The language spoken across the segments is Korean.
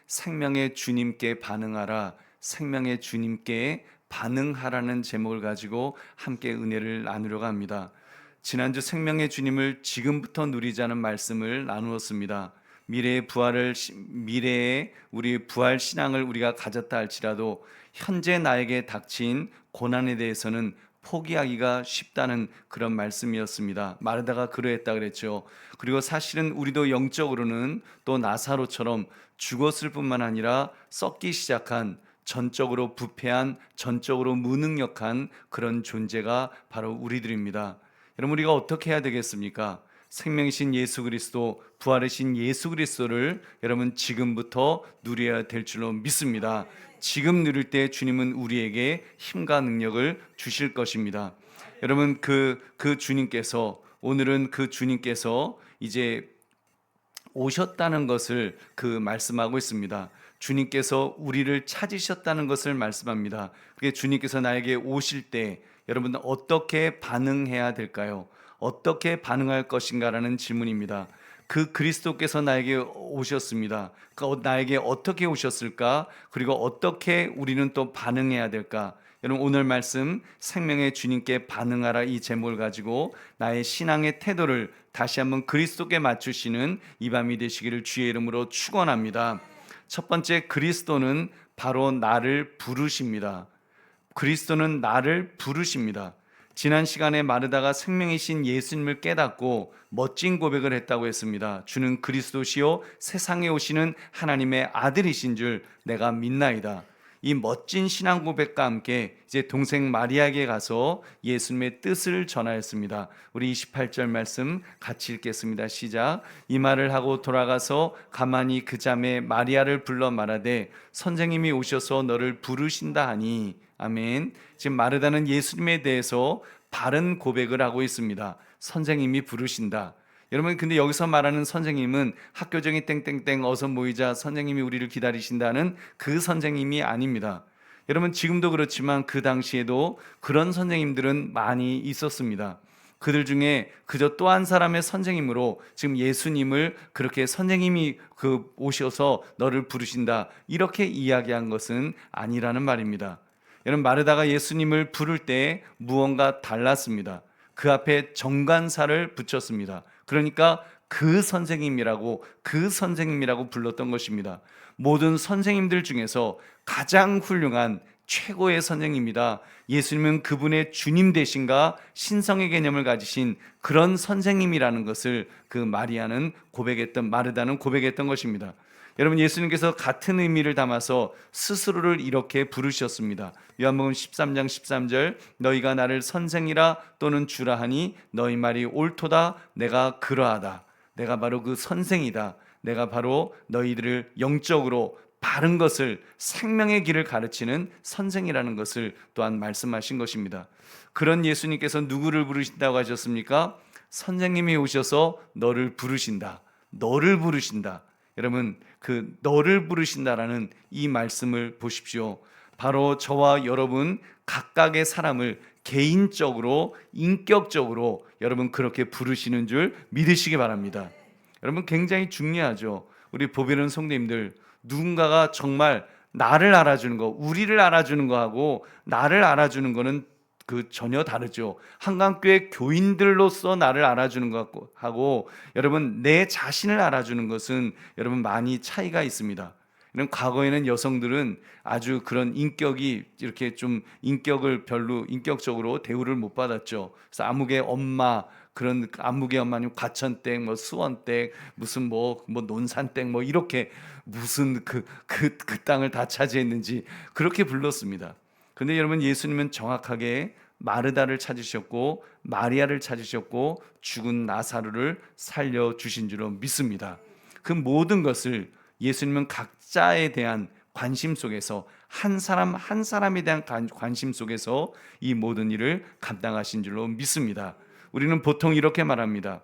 생명의 주님께 반응하라, 생명의 주님께 반응하라는 제목을 가지고 함께 은혜를 나누려고 합니다. 지난주 생명의 주님을 지금부터 누리자는 말씀을 나누었습니다. 미래의 우리 부활 신앙을 우리가 가졌다 할지라도 현재 나에게 닥친 고난에 대해서는 포기하기가 쉽다는 그런 말씀이었습니다. 마르다가 그러했다 그랬죠. 그리고 사실은 우리도 영적으로는 또 나사로처럼 죽었을 뿐만 아니라 썩기 시작한, 전적으로 부패한, 전적으로 무능력한 그런 존재가 바로 우리들입니다. 여러분, 우리가 어떻게 해야 되겠습니까? 생명이신 예수 그리스도, 부활이신 예수 그리스도를 여러분 지금부터 누려야 될 줄로 믿습니다. 지금 누릴 때 주님은 우리에게 힘과 능력을 주실 것입니다. 여러분, 그 주님께서, 오늘은 그 주님께서 이제 오셨다는 것을 말씀하고 있습니다. 주님께서 우리를 찾으셨다는 것을 말씀합니다. 그게 주님께서 나에게 오실 때 여러분 어떻게 반응해야 될까요? 어떻게 반응할 것인가라는 질문입니다. 그 그리스도께서 나에게 오셨습니다. 나에게 어떻게 오셨을까? 그리고 어떻게 우리는 또 반응해야 될까? 여러분, 오늘 말씀 생명의 주님께 반응하라, 이 제목을 가지고 나의 신앙의 태도를 다시 한번 그리스도께 맞추시는 이 밤이 되시기를 주의 이름으로 축원합니다. 첫 번째, 그리스도는 바로 나를 부르십니다. 그리스도는 나를 부르십니다. 지난 시간에 마르다가 생명이신 예수님을 깨닫고 멋진 고백을 했다고 했습니다. 주는 그리스도시요 세상에 오시는 하나님의 아들이신 줄 내가 믿나이다. 이 멋진 신앙 고백과 함께 이제 동생 마리아에게 가서 예수님의 뜻을 전하였습니다. 우리 28절 말씀 같이 읽겠습니다. 시작. 이 말을 하고 돌아가서 가만히 그 자매 마리아를 불러 말하되 선생님이 오셔서 너를 부르신다 하니. 아멘. 지금 마르다는 예수님에 대해서 바른 고백을 하고 있습니다. 선생님이 부르신다. 여러분, 근데 여기서 말하는 선생님은 학교정이 땡땡땡 어서 모이자 선생님이 우리를 기다리신다는 그 선생님이 아닙니다. 여러분, 지금도 그렇지만 그 당시에도 그런 선생님들은 많이 있었습니다. 그들 중에 그저 또 한 사람의 선생님으로 지금 예수님을 그렇게 선생님이 오셔서 너를 부르신다 이렇게 이야기한 것은 아니라는 말입니다. 여러분, 마르다가 예수님을 부를 때 무언가 달랐습니다. 그 앞에 정관사를 붙였습니다. 그러니까 그 선생님이라고 불렀던 것입니다. 모든 선생님들 중에서 가장 훌륭한 최고의 선생님이다. 예수님은 그분의 주님 되신가 신성의 개념을 가지신 그런 선생님이라는 것을 마르다는 고백했던 것입니다. 여러분, 예수님께서 같은 의미를 담아서 스스로를 이렇게 부르셨습니다. 요한복음 13장 13절 너희가 나를 선생이라 또는 주라 하니 너희 말이 옳도다. 내가 그러하다. 내가 바로 그 선생이다. 내가 바로 너희들을 영적으로 바른 것을, 생명의 길을 가르치는 선생이라는 것을 또한 말씀하신 것입니다. 그런 예수님께서 누구를 부르신다고 하셨습니까? 선생님이 오셔서 너를 부르신다. 너를 부르신다. 여러분, 너를 부르신다라는 이 말씀을 보십시오. 바로 저와 여러분 각각의 사람을 개인적으로, 인격적으로 여러분 그렇게 부르시는 줄 믿으시기 바랍니다. 여러분, 굉장히 중요하죠. 우리 보배는 성도님들, 누군가가 정말 나를 알아주는 거, 우리를 알아주는 거하고 나를 알아주는 거는 전혀 다르죠. 한강교회 교인들로서 나를 알아주는 것하고 여러분 내 자신을 알아주는 것은 여러분 많이 차이가 있습니다. 이런 과거에는 여성들은 아주 그런 인격이 이렇게 좀 인격을 별로 인격적으로 대우를 못 받았죠. 그래서 아무개 엄마, 그런 아무개 엄마님 과천댁, 뭐 수원댁, 무슨 뭐 논산댁, 뭐 이렇게 무슨 그 땅을 다 차지했는지 그렇게 불렀습니다. 근데 여러분, 예수님은 정확하게 마르다를 찾으셨고 마리아를 찾으셨고 죽은 나사로를 살려주신 줄로 믿습니다. 그 모든 것을 예수님은 각자에 대한 관심 속에서, 한 사람 한 사람에 대한 관심 속에서 이 모든 일을 감당하신 줄로 믿습니다. 우리는 보통 이렇게 말합니다.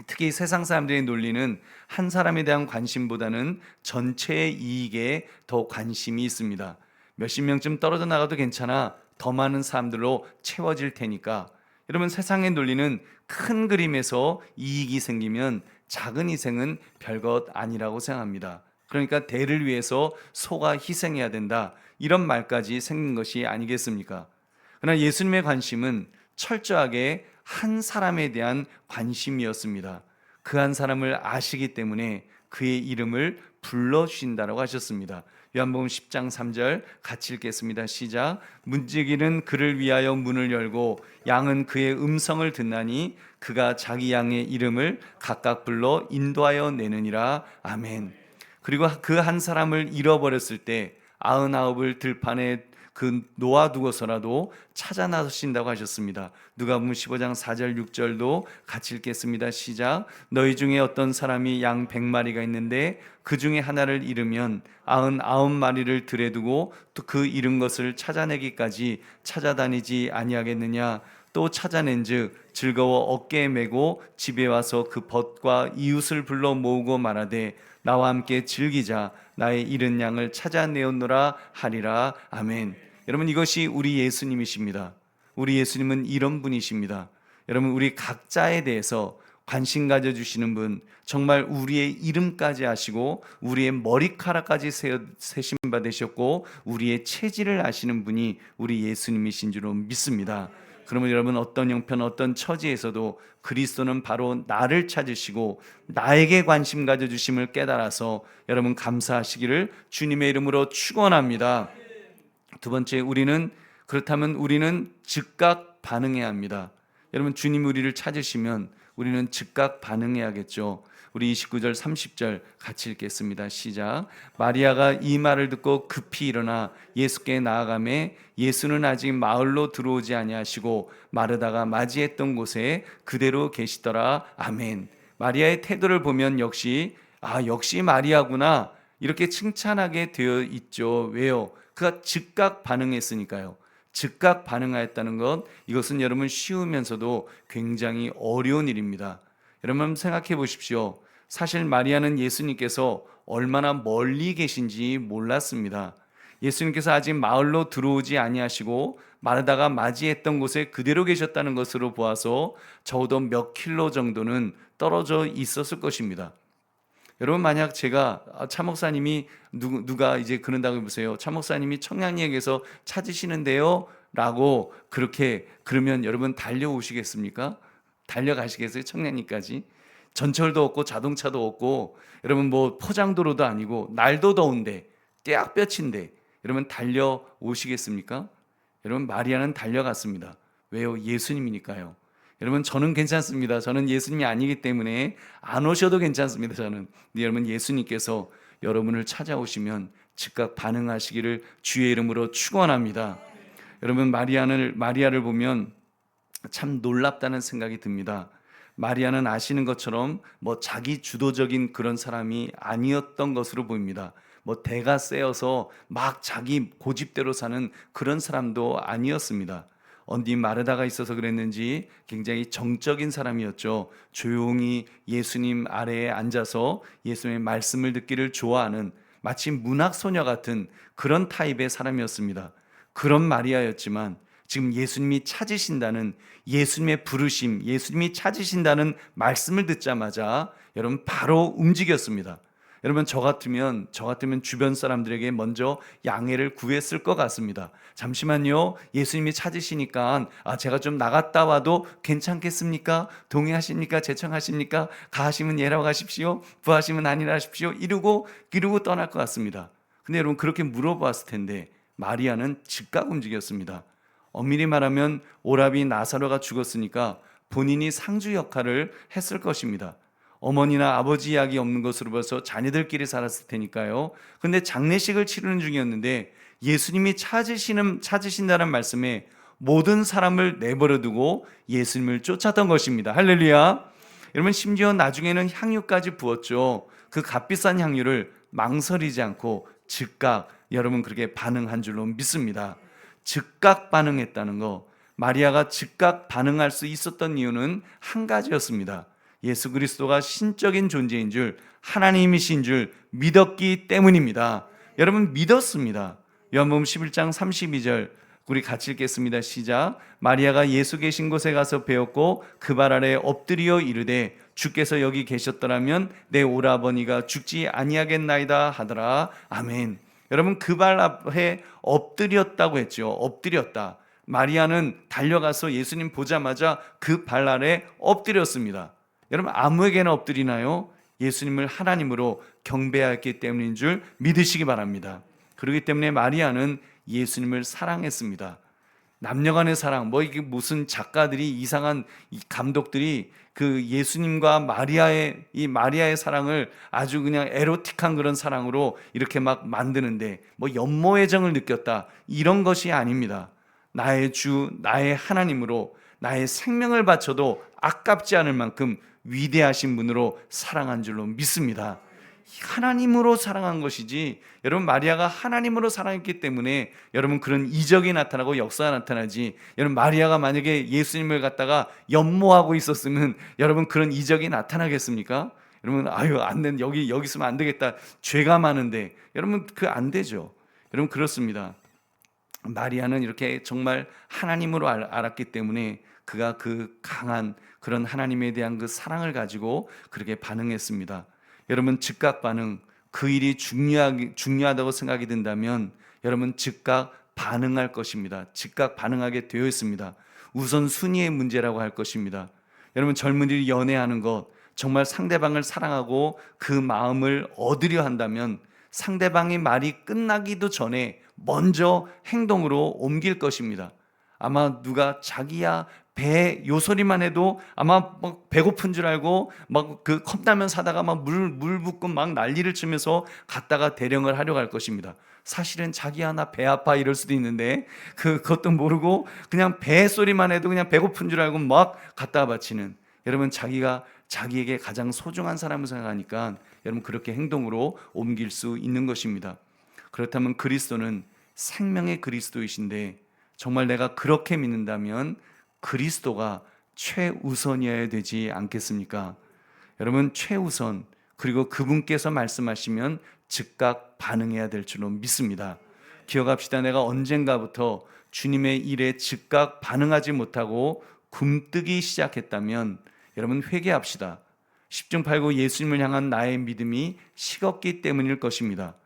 특히 세상 사람들의 논리는 한 사람에 대한 관심보다는 전체의 이익에 더 관심이 있습니다. 몇십 명쯤 떨어져 나가도 괜찮아. 더 많은 사람들로 채워질 테니까. 여러분, 세상의 논리는 큰 그림에서 이익이 생기면 작은 희생은 별것 아니라고 생각합니다. 그러니까 대를 위해서 소가 희생해야 된다. 이런 말까지 생긴 것이 아니겠습니까? 그러나 예수님의 관심은 철저하게 한 사람에 대한 관심이었습니다. 그 한 사람을 아시기 때문에 그의 이름을 불러주신다라고 하셨습니다. 요한복음 10장 3절 같이 읽겠습니다. 시작. 문지기는 그를 위하여 문을 열고 양은 그의 음성을 듣나니 그가 자기 양의 이름을 각각 불러 인도하여 내느니라. 아멘. 그리고 그 한 사람을 잃어버렸을 때 99을 들판에 놓아두고서라도 찾아 나서신다고 하셨습니다. 누가복음 15장 4절 6절도 같이 읽겠습니다. 시작. 너희 중에 어떤 사람이 양 100마리가 있는데 그 중에 하나를 잃으면 99마리를 들에 두고 또 그 잃은 것을 찾아내기까지 찾아다니지 아니하겠느냐. 또 찾아낸즉 즐거워 어깨에 메고 집에 와서 그 벗과 이웃을 불러 모으고 말하되 나와 함께 즐기자. 나의 잃은 양을 찾아내었노라 하리라. 아멘. 여러분, 이것이 우리 예수님이십니다. 우리 예수님은 이런 분이십니다. 여러분, 우리 각자에 대해서 관심 가져주시는 분, 정말 우리의 이름까지 아시고 우리의 머리카락까지 세심 받으셨고 우리의 체질을 아시는 분이 우리 예수님이신 줄로 믿습니다. 그러면 여러분, 어떤 형편 어떤 처지에서도 그리스도는 바로 나를 찾으시고 나에게 관심 가져주심을 깨달아서 여러분 감사하시기를 주님의 이름으로 축원합니다. 두 번째, 그렇다면 우리는 즉각 반응해야 합니다. 여러분, 주님이 우리를 찾으시면 우리는 즉각 반응해야겠죠. 우리 29절 30절 같이 읽겠습니다. 시작. 마리아가 이 말을 듣고 급히 일어나 예수께 나아가매 예수는 아직 마을로 들어오지 아니하시고 마르다가 맞이했던 곳에 그대로 계시더라. 아멘. 마리아의 태도를 보면 역시 마리아구나 이렇게 칭찬하게 되어 있죠. 왜요? 그가 즉각 반응했으니까요. 즉각 반응하였다는 것, 이것은 여러분 쉬우면서도 굉장히 어려운 일입니다. 여러분 생각해 보십시오. 사실 마리아는 예수님께서 얼마나 멀리 계신지 몰랐습니다. 예수님께서 아직 마을로 들어오지 아니하시고 마르다가 맞이했던 곳에 그대로 계셨다는 것으로 보아서 적어도 몇 킬로 정도는 떨어져 있었을 것입니다. 여러분, 만약 제가 차 목사님이 누가 이제 그런다고 해보세요. 차 목사님이 청량리역에서 찾으시는데요 라고 그러면 여러분 달려오시겠습니까? 달려가시겠어요? 청량리까지? 전철도 없고 자동차도 없고 여러분 뭐 포장도로도 아니고 날도 더운데 떼약볕인데 여러분 달려오시겠습니까? 여러분 마리아는 달려갔습니다. 왜요? 예수님이니까요. 여러분 저는 괜찮습니다. 저는 예수님이 아니기 때문에 안 오셔도 괜찮습니다. 저는. 근데 여러분 예수님께서 여러분을 찾아오시면 즉각 반응하시기를 주의 이름으로 축원합니다. 여러분 마리아를 보면 참 놀랍다는 생각이 듭니다. 마리아는 아시는 것처럼 자기 주도적인 그런 사람이 아니었던 것으로 보입니다. 대가 세어서 막 자기 고집대로 사는 그런 사람도 아니었습니다. 어디 마르다가 있어서 그랬는지 굉장히 정적인 사람이었죠. 조용히 예수님 아래에 앉아서 예수님의 말씀을 듣기를 좋아하는 마치 문학소녀 같은 그런 타입의 사람이었습니다. 그런 마리아였지만 지금 예수님이 찾으신다는 예수님의 부르심, 예수님이 찾으신다는 말씀을 듣자마자 여러분 바로 움직였습니다. 여러분 저 같으면 주변 사람들에게 먼저 양해를 구했을 것 같습니다. 잠시만요, 예수님이 찾으시니까 제가 좀 나갔다 와도 괜찮겠습니까? 동의하십니까? 제청하십니까? 가하시면 예라고 하십시오, 부하시면 아니라 하십시오, 이러고 떠날 것 같습니다. 근데 여러분 그렇게 물어봤을 텐데 마리아는 즉각 움직였습니다. 엄밀히 말하면 오라비 나사로가 죽었으니까 본인이 상주 역할을 했을 것입니다. 어머니나 아버지 이야기 없는 것으로 봐서 자녀들끼리 살았을 테니까요. 근데 장례식을 치르는 중이었는데 예수님이 찾으신다는 말씀에 모든 사람을 내버려 두고 예수님을 쫓았던 것입니다. 할렐루야. 여러분 심지어 나중에는 향유까지 부었죠. 그 값비싼 향유를 망설이지 않고 즉각 여러분 그렇게 반응한 줄로 믿습니다. 즉각 반응했다는 거, 마리아가 즉각 반응할 수 있었던 이유는 한 가지였습니다. 예수 그리스도가 신적인 존재인 줄, 하나님이신 줄 믿었기 때문입니다. 여러분 믿었습니다. 요한복음 11장 32절 우리 같이 읽겠습니다. 시작. 마리아가 예수 계신 곳에 가서 배웠고 그 발 아래 엎드려 이르되 주께서 여기 계셨더라면 내 오라버니가 죽지 아니하겠나이다 하더라. 아멘. 여러분, 그 발 앞에 엎드렸다고 했죠. 엎드렸다. 마리아는 달려가서 예수님 보자마자 그 발 아래 엎드렸습니다. 여러분, 아무에게나 엎드리나요? 예수님을 하나님으로 경배했기 때문인 줄 믿으시기 바랍니다. 그렇기 때문에 마리아는 예수님을 사랑했습니다. 남녀간의 사랑, 이게 무슨 작가들이, 이상한 감독들이 그 예수님과 마리아의 사랑을 아주 그냥 에로틱한 그런 사랑으로 이렇게 막 만드는데 연모의 정을 느꼈다, 이런 것이 아닙니다. 나의 주, 나의 하나님으로 나의 생명을 바쳐도 아깝지 않을 만큼 위대하신 분으로 사랑한 줄로 믿습니다. 하나님으로 사랑한 것이지, 여러분, 마리아가 하나님으로 사랑했기 때문에 여러분 그런 이적이 나타나고 역사가 나타나지, 여러분 마리아가 만약에 예수님을 갖다가 연모하고 있었으면 여러분 그런 이적이 나타나겠습니까? 여러분, 안 된, 여기 있으면 안 되겠다, 죄가 많은데, 여러분 안 되죠. 여러분, 그렇습니다. 마리아는 이렇게 정말 하나님으로 알았기 때문에 그가 그 강한 그런 하나님에 대한 그 사랑을 가지고 그렇게 반응했습니다. 여러분, 즉각 반응, 그 일이 중요하다고 생각이 든다면 여러분 즉각 반응할 것입니다. 즉각 반응하게 되어 있습니다. 우선순위의 문제라고 할 것입니다. 여러분, 젊은이들이 연애하는 것, 정말 상대방을 사랑하고 그 마음을 얻으려 한다면 상대방의 말이 끝나기도 전에 먼저 행동으로 옮길 것입니다. 아마 누가 자기야 배 요소리만 해도 아마 배고픈 줄 알고 그 컵라면 사다가 물 붓고 난리를 치면서 갔다가 대령을 하려고 할 것입니다. 사실은 자기야 나 배 아파 이럴 수도 있는데 그것도 모르고 그냥 배 소리만 해도 그냥 배고픈 줄 알고 막 갖다가 바치는, 여러분 자기에게 가장 소중한 사람을 생각하니까 여러분 그렇게 행동으로 옮길 수 있는 것입니다. 그렇다면 그리스도는 생명의 그리스도이신데 정말 내가 그렇게 믿는다면 그리스도가 최우선이어야 되지 않겠습니까? 여러분, 최우선, 그리고 그분께서 말씀하시면 즉각 반응해야 될 줄로 믿습니다. 기억합시다. 내가 언젠가부터 주님의 일에 즉각 반응하지 못하고 굼뜨기 시작했다면 여러분 회개합시다. 10중 8구 예수님을 향한 나의 믿음이 식었기 때문일 것입니다.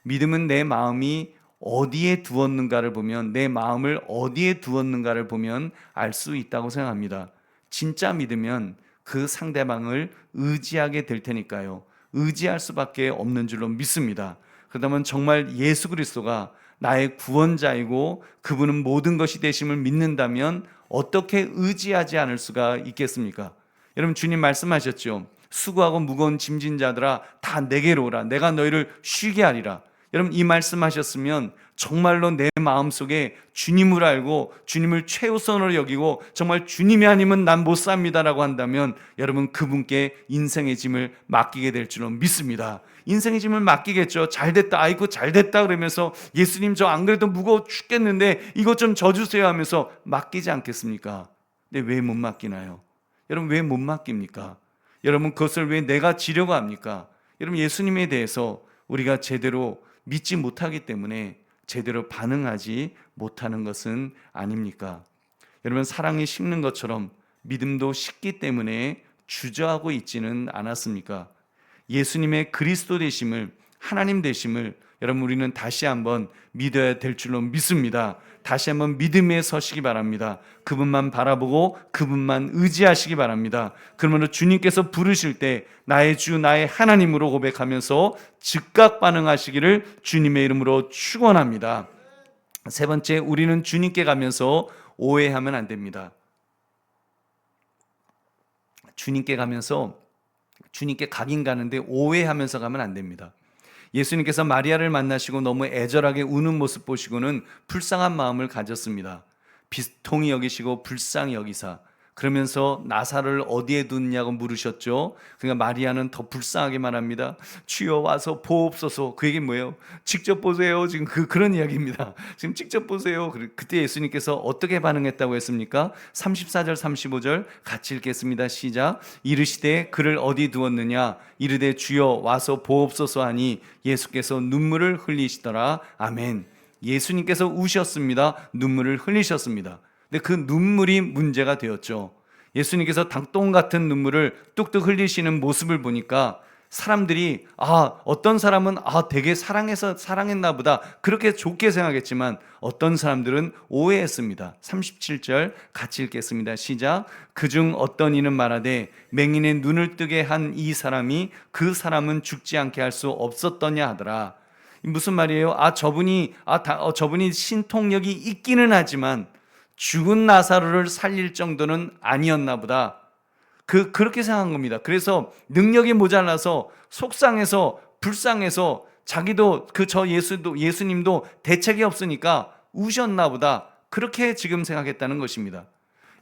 믿음은 내 마음이 어디에 두었는가를 보면, 내 마음을 어디에 두었는가를 보면 알 수 있다고 생각합니다. 진짜 믿으면 그 상대방을 의지하게 될 테니까요. 의지할 수밖에 없는 줄로 믿습니다. 그렇다면 정말 예수 그리스도가 나의 구원자이고 그분은 모든 것이 되심을 믿는다면 어떻게 의지하지 않을 수가 있겠습니까? 여러분, 주님 말씀하셨죠. 수고하고 무거운 짐진 자들아 다 내게로 오라, 내가 너희를 쉬게 하리라. 여러분, 이 말씀하셨으면 정말로 내 마음속에 주님을 알고 주님을 최우선으로 여기고 정말 주님이 아니면 난 못 삽니다라고 한다면 여러분 그분께 인생의 짐을 맡기게 될 줄로 믿습니다. 인생의 짐을 맡기겠죠. 잘됐다, 아이고 잘됐다 그러면서 예수님 저 안 그래도 무거워 죽겠는데 이것 좀 져주세요 하면서 맡기지 않겠습니까? 근데 왜 못 맡기나요? 여러분, 왜 못 맡깁니까? 여러분, 그것을 왜 내가 지려고 합니까? 여러분, 예수님에 대해서 우리가 제대로 믿지 못하기 때문에 제대로 반응하지 못하는 것은 아닙니까? 여러분, 사랑이 식는 것처럼 믿음도 식기 때문에 주저하고 있지는 않았습니까? 예수님의 그리스도 되심을, 하나님 되심을 여러분 우리는 다시 한번 믿어야 될 줄로 믿습니다. 다시 한번 믿음에 서시기 바랍니다. 그분만 바라보고 그분만 의지하시기 바랍니다. 그러므로 주님께서 부르실 때 나의 주 나의 하나님으로 고백하면서 즉각 반응하시기를 주님의 이름으로 축원합니다. 세 번째, 우리는 주님께 가면서 오해하면 안 됩니다. 주님께 가면서 주님께 가긴 가는데 오해하면서 가면 안 됩니다. 예수님께서 마리아를 만나시고 너무 애절하게 우는 모습 보시고는 불쌍한 마음을 가졌습니다. 비통히 여기시고 불쌍히 여기사, 그러면서 나사를 어디에 뒀냐고 물으셨죠. 그러니까 마리아는 더 불쌍하게 말합니다. 주여 와서 보옵소서. 그 얘기 뭐예요? 직접 보세요. 지금 그런 이야기입니다. 지금 직접 보세요. 그때 예수님께서 어떻게 반응했다고 했습니까? 34절 35절 같이 읽겠습니다. 시작. 이르시되 그를 어디 두었느냐? 이르되 주여 와서 보옵소서 하니 예수께서 눈물을 흘리시더라. 아멘. 예수님께서 우셨습니다. 눈물을 흘리셨습니다. 근데 그 눈물이 문제가 되었죠. 예수님께서 닭똥 같은 눈물을 뚝뚝 흘리시는 모습을 보니까 사람들이 어떤 사람은 되게 사랑했나 보다 그렇게 좋게 생각했지만 어떤 사람들은 오해했습니다. 37절 같이 읽겠습니다. 시작. 그중 어떤 이는 말하되 맹인의 눈을 뜨게 한 이 사람이 그 사람은 죽지 않게 할 수 없었더냐 하더라. 무슨 말이에요? 저분이 신통력이 있기는 하지만 죽은 나사로를 살릴 정도는 아니었나 보다. 그렇게 생각한 겁니다. 그래서 능력이 모자라서 속상해서 불쌍해서 자기도 예수님도 대책이 없으니까 우셨나 보다. 그렇게 지금 생각했다는 것입니다.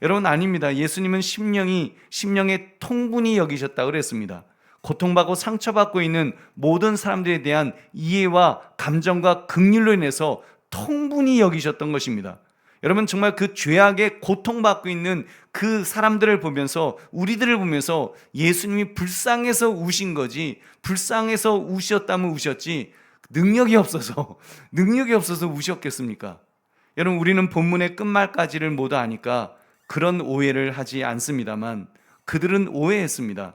여러분, 아닙니다. 예수님은 심령의 통분히 여기셨다고 그랬습니다. 고통받고 상처받고 있는 모든 사람들에 대한 이해와 감정과 긍휼로 인해서 통분히 여기셨던 것입니다. 여러분, 정말 그 죄악에 고통받고 있는 그 사람들을 보면서, 우리들을 보면서 예수님이 불쌍해서 우신 거지, 불쌍해서 우셨다면 우셨지 능력이 없어서 우셨겠습니까? 여러분, 우리는 본문의 끝말까지를 모두 아니까 그런 오해를 하지 않습니다만 그들은 오해했습니다.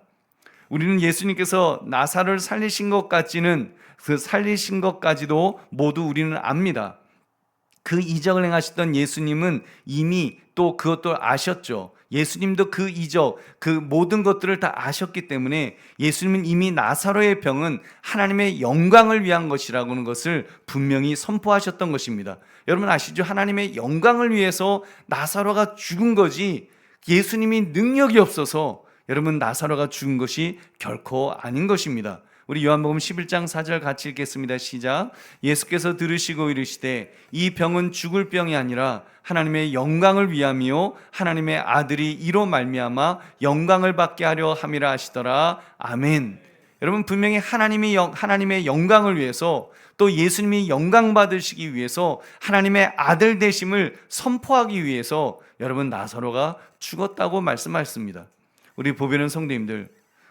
우리는 예수님께서 나사로를 살리신 것까지도 모두 우리는 압니다. 그 이적을 행하셨던 예수님은 이미 또 그것도 아셨죠. 예수님도 그 이적, 그 모든 것들을 다 아셨기 때문에 예수님은 이미 나사로의 병은 하나님의 영광을 위한 것이라고 하는 것을 분명히 선포하셨던 것입니다. 여러분 아시죠? 하나님의 영광을 위해서 나사로가 죽은 거지 예수님이 능력이 없어서 여러분 나사로가 죽은 것이 결코 아닌 것입니다. 우리 요한복음 11장 4절 같이 읽겠습니다. 시작. 예수께서 들으시고 이르시되 이 병은 죽을 병이 아니라 하나님의 영광을 위함이요 하나님의 아들이 이로 말미암아 영광을 받게 하려 함이라 하시더라. 아멘. 여러분, 분명히 하나님의 영광을 위해서, 또 예수님이 영광 받으시기 위해서, 하나님의 아들 되심을 선포하기 위해서 여러분 나사로가 죽었다고 말씀하셨습니다. 우리 보배는 성도님들,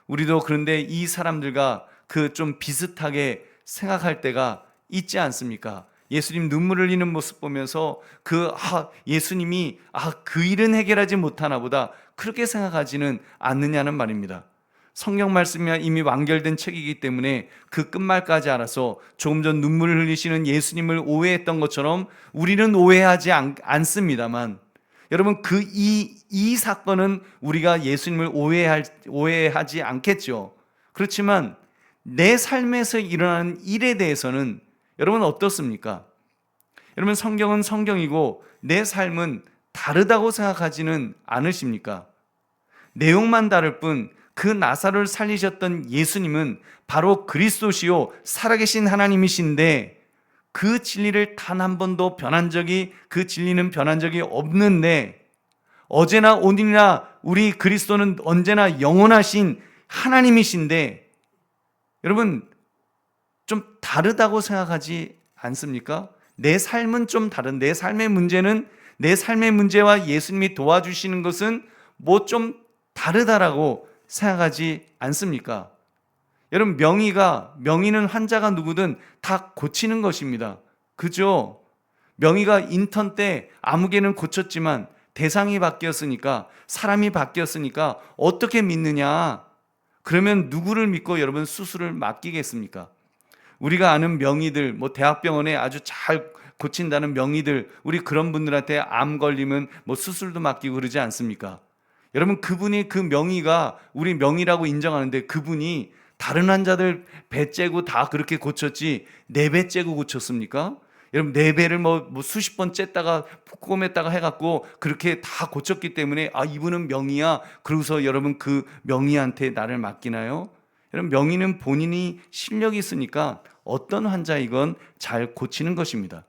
우리도 그런데 이 사람들과 좀 비슷하게 생각할 때가 있지 않습니까? 예수님 눈물 흘리는 모습 보면서 예수님이 그 일은 해결하지 못하나 보다 그렇게 생각하지는 않느냐는 말입니다. 성경 말씀이 이미 완결된 책이기 때문에 그 끝말까지 알아서 조금 전 눈물을 흘리시는 예수님을 오해했던 것처럼 우리는 오해하지 않습니다만, 여러분 이 사건은 우리가 예수님을 오해하지 않겠죠. 그렇지만 내 삶에서 일어나는 일에 대해서는 여러분 어떻습니까? 여러분, 성경은 성경이고 내 삶은 다르다고 생각하지는 않으십니까? 내용만 다를 뿐 그 나사로를 살리셨던 예수님은 바로 그리스도시요 살아계신 하나님이신데 그 진리를 단 한 번도 그 진리는 변한 적이 없는데, 어제나 오늘이나 우리 그리스도는 언제나 영원하신 하나님이신데 여러분 좀 다르다고 생각하지 않습니까? 내 삶은 좀 다른, 내 삶의 문제와 예수님이 도와주시는 것은 좀 다르다라고 생각하지 않습니까? 여러분, 명의는 환자가 누구든 다 고치는 것입니다. 그죠? 명의가 인턴 때 아무개는 고쳤지만 대상이 바뀌었으니까, 사람이 바뀌었으니까 어떻게 믿느냐? 그러면 누구를 믿고 여러분 수술을 맡기겠습니까? 우리가 아는 명의들, 대학병원에 아주 잘 고친다는 명의들, 우리 그런 분들한테 암 걸리면 수술도 맡기고 그러지 않습니까? 여러분, 그 명의가 우리 명의라고 인정하는데 그분이 다른 환자들 배 째고 다 그렇게 고쳤지 내 배 째고 고쳤습니까? 여러분, 내 배를 수십 번 쨌다가 꼬맸다가 해갖고 그렇게 다 고쳤기 때문에 이분은 명의야, 그러고서 여러분 그 명의한테 나를 맡기나요? 여러분, 명의는 본인이 실력이 있으니까 어떤 환자이건 잘 고치는 것입니다.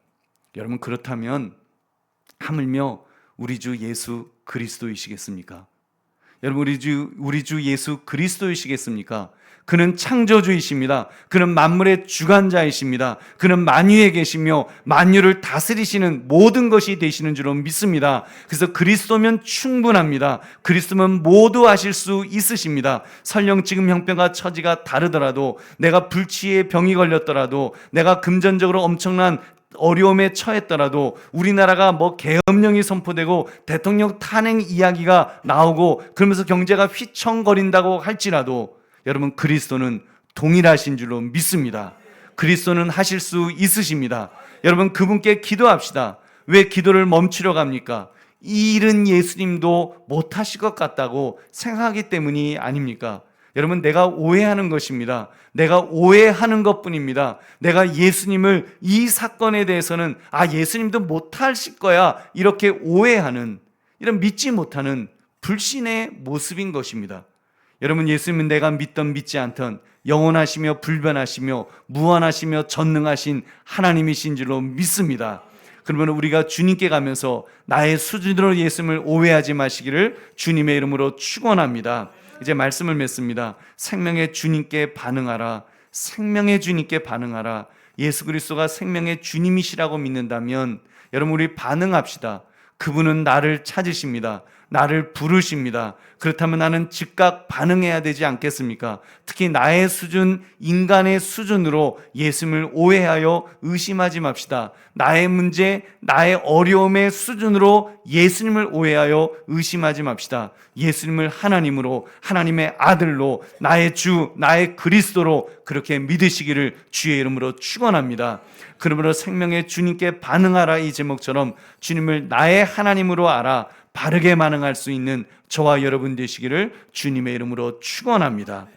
여러분, 그렇다면 하물며 우리 주 예수 그리스도이시겠습니까? 여러분, 우리 주 예수 그리스도이시겠습니까? 그는 창조주이십니다. 그는 만물의 주관자이십니다. 그는 만유에 계시며 만유를 다스리시는 모든 것이 되시는 줄로 믿습니다. 그래서 그리스도면 충분합니다. 그리스도면 모두 하실 수 있으십니다. 설령 지금 형편과 처지가 다르더라도, 내가 불치의 병이 걸렸더라도, 내가 금전적으로 엄청난 어려움에 처했더라도, 우리나라가 뭐 계엄령이 선포되고 대통령 탄핵 이야기가 나오고 그러면서 경제가 휘청거린다고 할지라도 여러분, 그리스도는 동일하신 줄로 믿습니다. 그리스도는 하실 수 있으십니다. 여러분, 그분께 기도합시다. 왜 기도를 멈추려 갑니까? 이 일은 예수님도 못하실 것 같다고 생각하기 때문이 아닙니까? 여러분, 내가 오해하는 것입니다. 내가 오해하는 것뿐입니다. 내가 예수님을 이 사건에 대해서는 예수님도 못하실 거야 이렇게 오해하는, 이런 믿지 못하는 불신의 모습인 것입니다. 여러분, 예수님은 내가 믿던 믿지 않던 영원하시며 불변하시며 무한하시며 전능하신 하나님이신 줄로 믿습니다. 그러면 우리가 주님께 가면서 나의 수준으로 예수님을 오해하지 마시기를 주님의 이름으로 축원합니다. 이제 말씀을 맺습니다. 생명의 주님께 반응하라. 생명의 주님께 반응하라. 예수 그리스도가 생명의 주님이시라고 믿는다면 여러분, 우리 반응합시다. 그분은 나를 찾으십니다. 나를 부르십니다. 그렇다면 나는 즉각 반응해야 되지 않겠습니까? 특히 나의 수준, 인간의 수준으로 예수님을 오해하여 의심하지 맙시다. 나의 문제, 나의 어려움의 수준으로 예수님을 오해하여 의심하지 맙시다. 예수님을 하나님으로, 하나님의 아들로, 나의 주, 나의 그리스도로 그렇게 믿으시기를 주의 이름으로 축원합니다. 그러므로 생명의 주님께 반응하라, 이 제목처럼 주님을 나의 하나님으로 알아 바르게 반응할 수 있는 저와 여러분 되시기를 주님의 이름으로 축원합니다.